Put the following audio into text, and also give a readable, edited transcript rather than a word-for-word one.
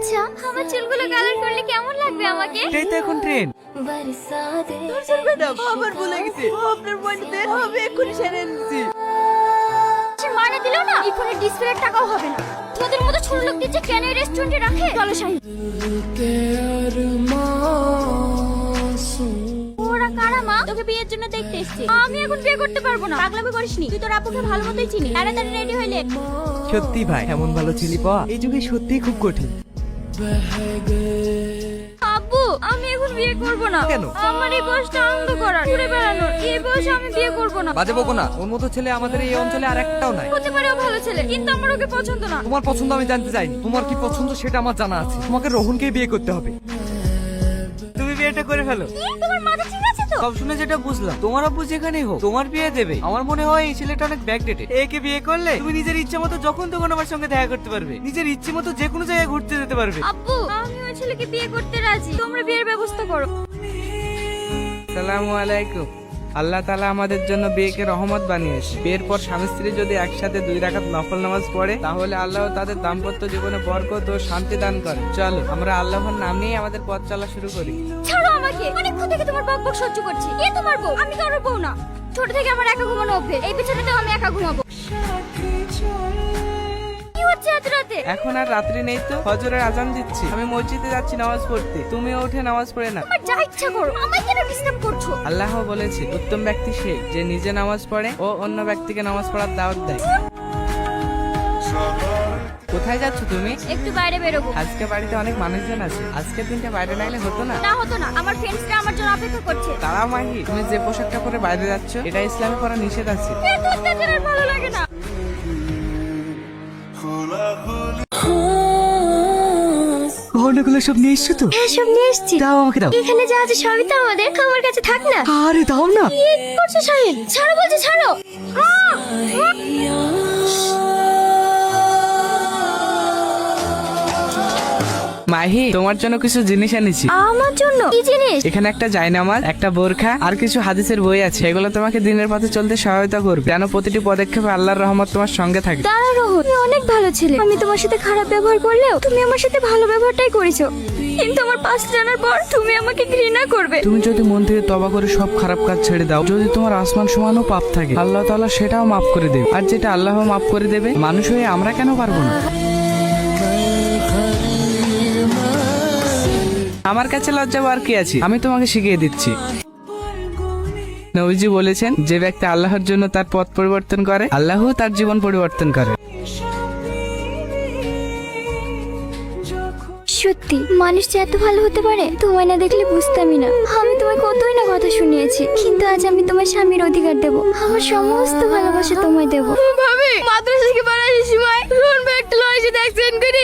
আচ্ছা, আমার চুলগুলো কালার করলে কেমন লাগবে আমাকে? এটাই তো এখন ট্রেন্ড। ম্যাডাম আবার ভুলে গেছি, আপনার মনেতে আমি এক্ষুনি সেরে এনেছি। সে মানে দিল না, এই ফোনের ডিসপ্লের টাকাও হবে না। তোদের মতো ছোট লোক দিচ্ছে কেন এই রেস্টুরেন্টে রাখে? চলো শাহিন। ওরা কারা মা? তোকে বিয়ের জন্য দেখতে এসেছি। আমি এখন বিয়ে করতে পারবো না। পাগলামি করিসনি, তুই তোর আপুকে ভালো মতোই চিনি। তাড়াতাড়ি রেডি হইলে। সত্যি ভাই, এমন ভালো ছেলে পাওয়া এই যুগে সত্যিই খুব কঠিন। আব্বু, আমি এখন বিয়ে করব না। কেন? আমার এই বয়সটা আনন্দ করার, ঘুরে বেড়ানোর। এই বয়সে আমি বিয়ে করব না। বাজে বকো না, ওর মতো ছেলে আমাদের এই অঞ্চলে আর একটাও নাই। হতে পারে ও ভালো ছেলে, কিন্তু আমার ওকে পছন্দ না। তোমার পছন্দ আমি জানতে চাইনি, তোমার কি পছন্দ সেটা আমার জানা আছে। তোমাকে রোহনকেই বিয়ে করতে হবে। তুমি বিয়েটা করে ফেলো। কি? তোমার মাথা ঠিক আছে তো? সব শুনে যেটা বুঝলাম, তোমার আব্বু যেখানেই হোক তোমার বিয়ে দেবে। আমার মনে হয় এই ছেলেটা অনেক ব্যাকডেটেড। একে বিয়ে করলে তুমি নিজের ইচ্ছে মতো যখন তখন আমার সঙ্গে দেখা করতে পারবে, নিজের ইচ্ছে মতো যে কোনো জায়গায় ঘুরতে যেতে পারবে। আব্বু, আমি ওই ছেলেকে বিয়ে করতে রাজি। তোমরা বিয়ের ব্যবস্থা করো। আসসালামু আলাইকুম। আল্লাহ তাআলা আমাদের জন্য বিয়েকে রহমত বানিয়েছে। বিয়ের পর স্বামী স্ত্রী যদি একসাথে 2 রাকাত নফল নামাজ পড়ে, তাহলে আল্লাহ তাদের দাম্পত্য জীবনে বরকত ও শান্তি দান করে। চলো আমরা আল্লাহর নাম নিয়ে আমাদের পথ চলা শুরু করি। ছাড়ো আমাকে। অনেকক্ষণ থেকে তোমার বকবক সহ্য করছি। কে তোমার বউ? আমি কারোর বউ না। ছোট থেকে আমার একা ঘুমানো অভ্যেস। এই বিছানাতেও আমি একা ঘুমাবো। কি হচ্ছে এত রাতে? এখন আর রাত্রি নেই তো, ফজরের আজান দিচ্ছি। আমি মসজিদে যাচ্ছি নামাজ পড়তে, তুমিও উঠে নামাজ পড়ে না। তোমার যা ইচ্ছা করো, আমায় কেন ডিস্টার্ব করছো? আল্লাহ বলেছে উত্তম ব্যক্তি সে যে নিজে নামাজ পড়ে ও অন্য ব্যক্তিকে নামাজ পড়ার দাওয়াত দেয়। কোথায় যাচ্ছ তুমি? একটু বাইরে বেরোবো। আজকে বাড়িতে অনেক মানুষজন আছে, আজকের দিনটা বাইরে না এলে হতো না? না হতো না, আমার ফ্রেন্ডসরা আমার জন্য অপেক্ষা করছে। তারা মাহি, তুমি যে পোশাকটা পরে বাইরে যাচ্ছ এটা ইসলামে করা নিষেধ আছে। এত অত্যাচার আর ভালো লাগে না। গহনাগুলো সব নিয়ে এসছো তো? হ্যাঁ, সব নিয়ে এসেছি। দাও আমাকে, দাও। এখানে যা আছে সবই তো আমাদের। আমার কাছে থাক না। আরে দাও না। কি করছো শাহিন? ছাড়ো বলছি, ছাড়ো। মাহি, তোমার জন্য কিছু জিনিস এনেছি। আমার জন্য কি জিনিস? এখানে একটা জায়নামাজ, একটা বোরখা আর কিছু হাদিসের বই আছে। এগুলো তোমাকে দিনের পথে চলতে সহায়তা করবে, যেন প্রতিটি পদক্ষেপে আল্লাহর রহমত তোমার সঙ্গে থাকে। দাঁড়া রোহন, তুমি অনেক ভালো ছেলে। আমি তোমার সাথে খারাপ ব্যবহার করলেও তুমি আমার সাথে ভালো ব্যবহারটাই করেছো। কিন্তু আমার পাস জানার পর তুমি আমাকে ঘৃণা করবে। তুমি যদি মন থেকে তওবা করে সব খারাপ কাজ ছেড়ে দাও, যদি তোমার আসমান সমানও পাপ থাকে, আল্লাহ তাআলা সেটাও মাফ করে দেবে। আর যেটা আল্লাহ মাফ করে দেবে, মানুষ হয়ে আমরা কেন পারবো না? আমার কাছে লজ্জা আর কি আছে, আমি তোমাকে শিখিয়ে দিচ্ছি। নবীজি বলেছেন, যে ব্যক্তি আল্লাহর জন্য তার পথ পরিবর্তন করে, আল্লাহও তার জীবন পরিবর্তন করে। সত্যি মানুষ যে এত ভালো হতে পারে, তোমায় না দেখলে বুঝতামই না। আমি তোমায় কতই না কথা শুনিয়েছি, কিন্তু আজ আমি তোমার স্বামীর অধিকার দেব। আমার সমস্ত ভালোবাসা তোমায় দেব। ভাবি, মাদ্রাসা থেকে বাড়ার সময় রোহন ভাই একটা লরিতে অ্যাক্সিডেন্ট করি।